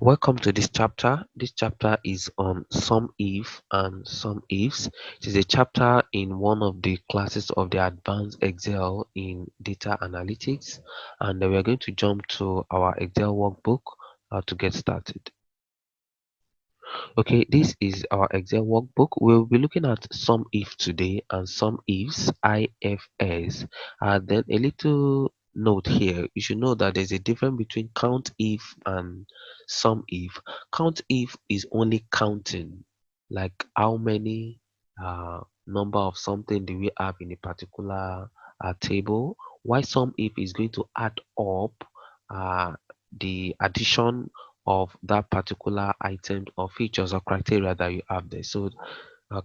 Welcome to this chapter. This chapter is on some if and some ifs. It is a chapter in one of the classes of the advanced Excel in data analytics, and we are going to jump to our Excel workbook to get started. Okay, this is our Excel workbook. We'll be looking at some if today and some ifs, IFS. Then a little note here, you should know that there's a difference between count if and some if. Count if is only counting, like how many number of something do we have in a particular table, while some if is going to add up uh, the addition of that particular item or features or criteria that you have there. So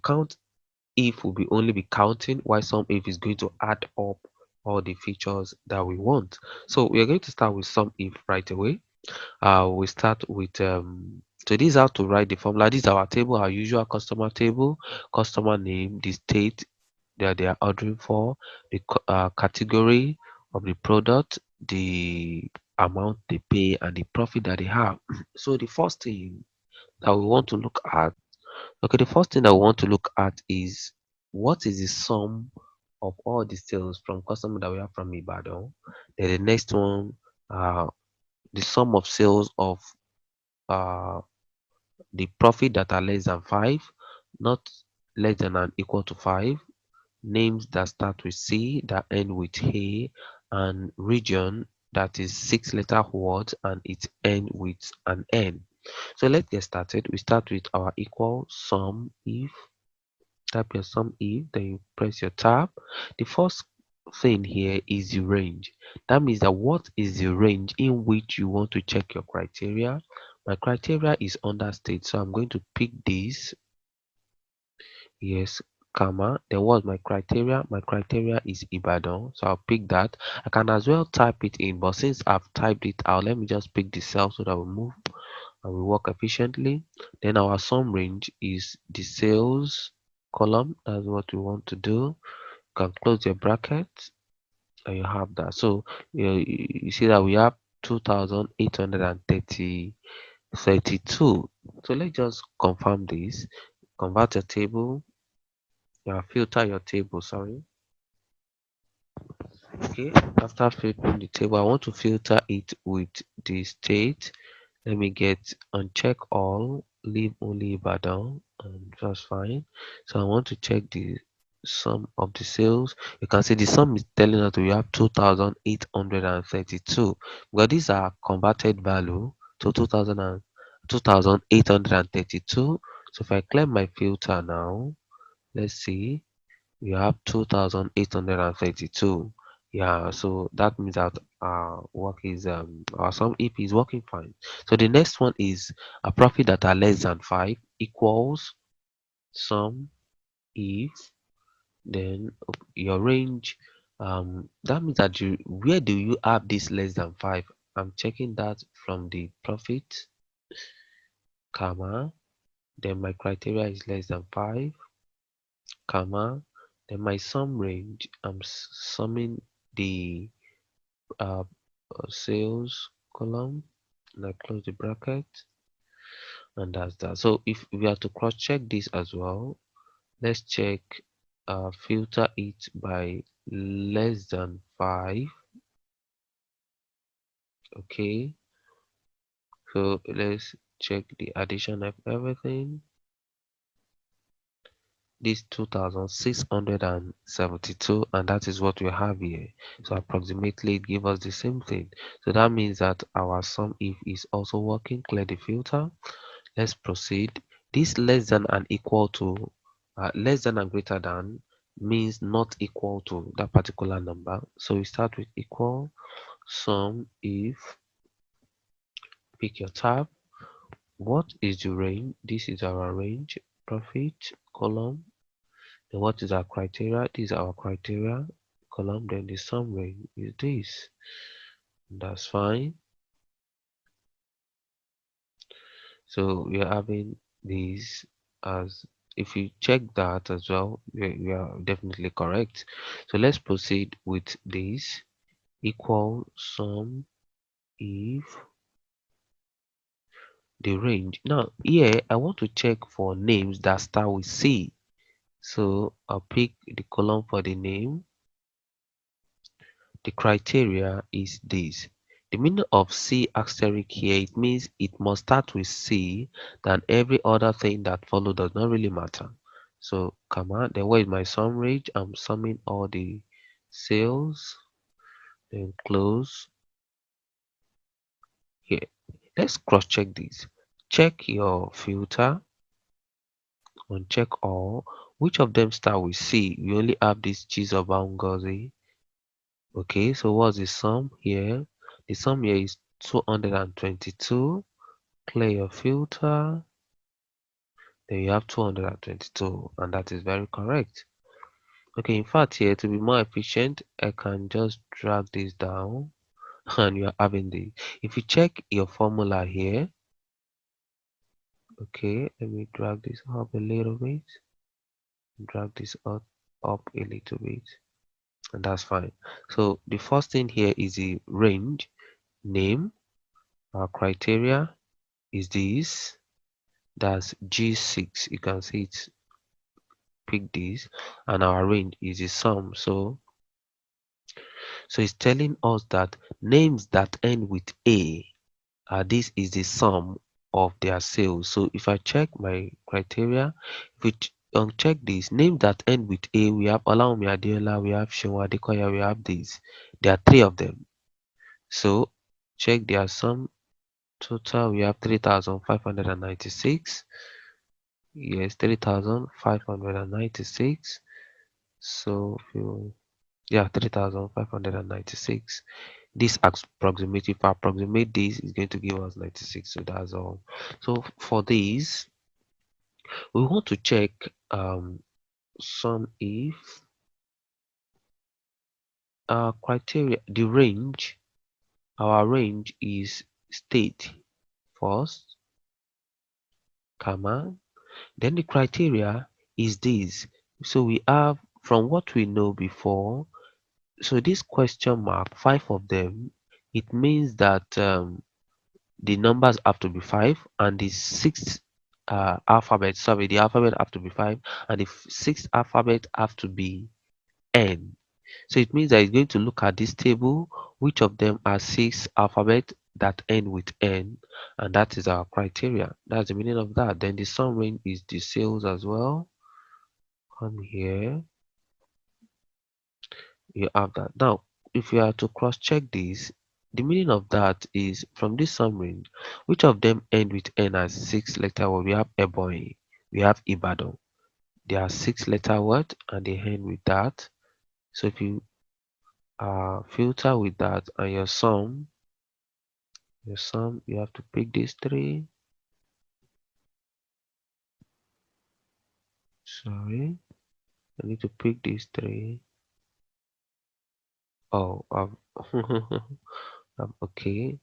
count if will be only be counting, while some if is going to add up all the features that we want. So we are going to start with some if right away. We start with so this is how to write the formula. This is our table, our usual customer table, customer name, the state that they are ordering for, the category of the product, the amount they pay, and the profit that they have. So the first thing that we want to look at, okay, the first thing that we want to look at is what is the sum of all the sales from customer that we have from Ibadan. Then the next one, uh, the sum of sales of uh, the profit that are less than 5, not less than and equal to 5, names that start with C, that end with A, and region that is 6-letter word and it end with an N. So let's get started. We start with our equal sum if. Type your sum if, then you press your tab. The first thing here is the range. That means that what is the range in which you want to check your criteria. My criteria is under state, so I'm going to pick this. Yes, comma. Then what's my criteria? My criteria is Ibadan, so I'll pick that. I can as well type it in, but since I've typed it out, let me just pick the cell so that we move and we work efficiently. Then our sum range is the sales column. That's what we want to do. You can close your bracket and you have that. So you see that we have 2,832. So let's just confirm this. Convert your table. Filter your table. Sorry. Okay. After filtering the table, I want to filter it with the state. Let me get uncheck all, leave only Ibadan, and that's fine. So I want to check the sum of the sales. You can see the sum is telling us we have 2,832, because these are converted value to 2,832. So if I clear my filter now, let's see, we have 2,832. Yeah, so that means that our work is our sum if is working fine. So the next one is a profit that are less than 5 equals sum if, then your range, that means that you, where do you have this less than 5? I'm checking that from the profit, comma, then my criteria is less than 5, comma, then my sum range, I'm summing the uh, sales column, and I close the bracket, and that's that. So if we are to cross check this as well, let's check filter it by less than 5. Okay, so let's check the addition of everything. This 2,672, and that is what we have here. So approximately it gives us the same thing. So that means that our sum if is also working. Clear the filter. Let's proceed. This less than and equal to, less than and greater than means not equal to that particular number. So we start with equal sum if, pick your tab. What is the range? This is our range, profit column. Then what is our criteria? This is our criteria column. Then the sum range is this. That's fine. So we are having these as, if you check that as well, we are definitely correct. So let's proceed with this equal sum if, the range. Now here I want to check for names that start with C. So I'll pick the column for the name. The criteria is this. The meaning of C asterisk here, it means it must start with C, then every other thing that follow does not really matter. So comma, then where is my sum range? I'm summing all the sales, then close here. Let's cross check this. Check your filter, uncheck all. Which of them start with C? We only have this Chizoba Ngozi. Okay, so what's the sum here? The sum here is 222. Clear your filter. Then you have 222, and that is very correct. Okay, in fact, here to be more efficient, I can just drag this down, and you are having this. If you check your formula here, okay, let me drag this up a little bit, drag this up a little bit, and that's fine. So the first thing here is the range name. Our criteria is this. That's G6. You can see it, pick this, and our range is a sum. So it's telling us that names that end with A, this is the sum of their sales. So if I check my criteria, if we check this, names that end with A, we have Olawumi Adeola, we have Seun Adekoya, we have these. There are three of them. So check their sum total. We have 3,596. Yes, 3,596. So yeah, 3,596. This approximative, if I approximate this, is going to give us 96. So that's all. So for this, we want to check some if our criteria, the range, our range is state first, comma, then the criteria is this. So we have, from what we know before, so this question mark, 5 of them, it means that the numbers have to be 5, and the sixth alphabet, sorry, the alphabet have to be 5, and the sixth alphabet have to be N. So it means that it's going to look at this table, which of them are 6 alphabet that end with N, and that is our criteria. That's the meaning of that. Then the sum range is the sales as well. Come here, you have that. Now if you are to cross check this, the meaning of that is from this sum range, which of them end with N as 6-letter word? We have Ebonyi, we have Ibadan. They are 6-letter word and they end with that. So if you filter with that, and your sum, you have to pick these 3. Sorry, I need to pick these 3. Oh, okay.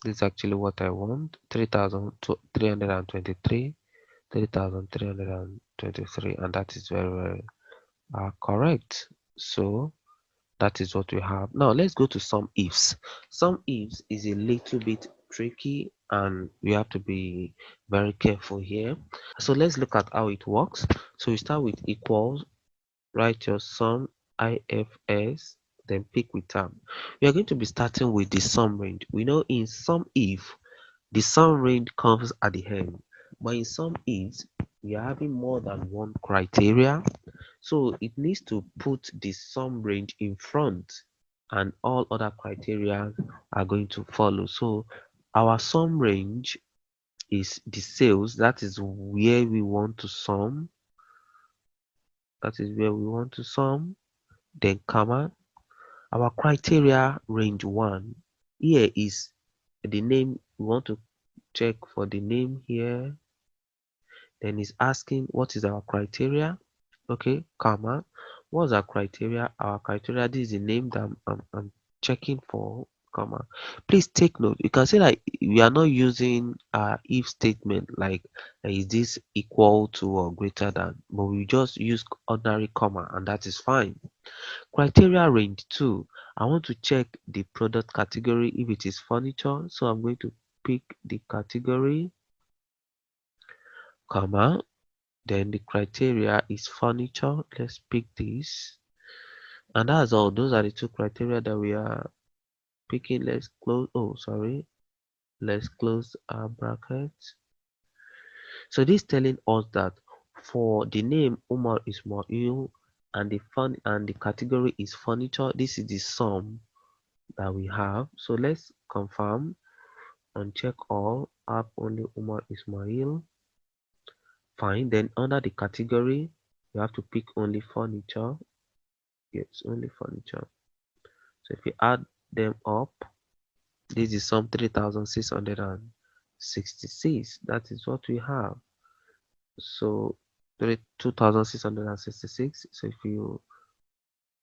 This is actually what I want. 3,323, 3,323, and that is very, very correct. So that is what we have. Now let's go to some ifs. Some ifs is a little bit tricky, and we have to be very careful here. So let's look at how it works. So we start with equals, write your sum ifs, then pick with tab. We are going to be starting with the sum range. We know in some if the sum range comes at the end, but in some ifs we are having more than one criteria, so it needs to put the sum range in front, and all other criteria are going to follow. So our sum range is the sales, that is where we want to sum, then comma, our criteria range 1. Here is the name. We want to check for the name here, then it's asking what is our criteria. Okay, comma, what's our criteria? Our criteria, this is the name that I'm checking for, comma. Please take note, you can see that we are not using if statement like is this equal to or greater than, but we just use ordinary comma, and that is fine. Criteria range 2, I want to check the product category if it is furniture, so I'm going to pick the category. comma, then the criteria is furniture. Let's pick this, and that's all. Those are the two criteria that we are picking. Let's close. Oh, sorry. Let's close our bracket. So this telling us that for the name Umar Ismail and the category is furniture, this is the sum that we have. So let's confirm and check all. App only Umar Ismail. Fine. Then under the category, you have to pick only furniture. Yes, only furniture. So if you add them up, this is sum 3666. That is what we have. So 2666. So if you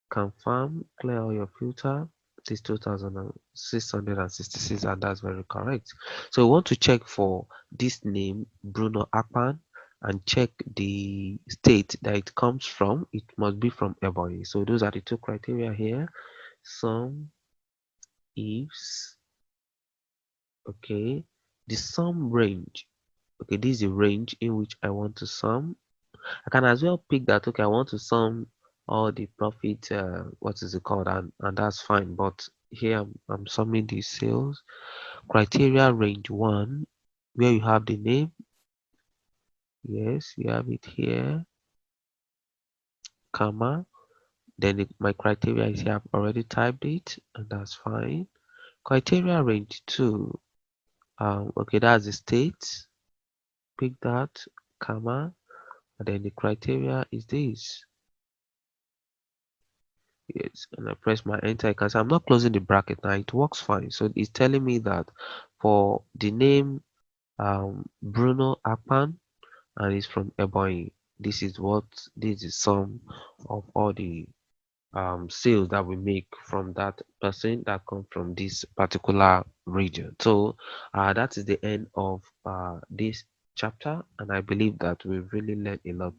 confirm, clear all your filter, it is 2666, and that's very correct. So we want to check for this name Bruno Akpan and check the state that it comes from. It must be from Ebonyi. So those are the two criteria here. Sum ifs. Okay, the sum range. Okay, this is the range in which I want to sum. I can as well pick that, okay, I want to sum all the profit, what is it called, and that's fine. But here I'm summing the sales criteria range 1, where you have the name. Yes, you have it here, comma. Then my criteria is here. I've already typed it, and that's fine. Criteria range 2. Okay, that's the state. Pick that, comma, and then the criteria is this. Yes, and I press my enter. I can see I'm not closing the bracket now. It works fine. So it's telling me that for the name Bruno Akpan and it's from Ebonyi, this is sum of all the sales that we make from that person that come from this particular region. So that is the end of this chapter, and I believe that we've really learned a lot.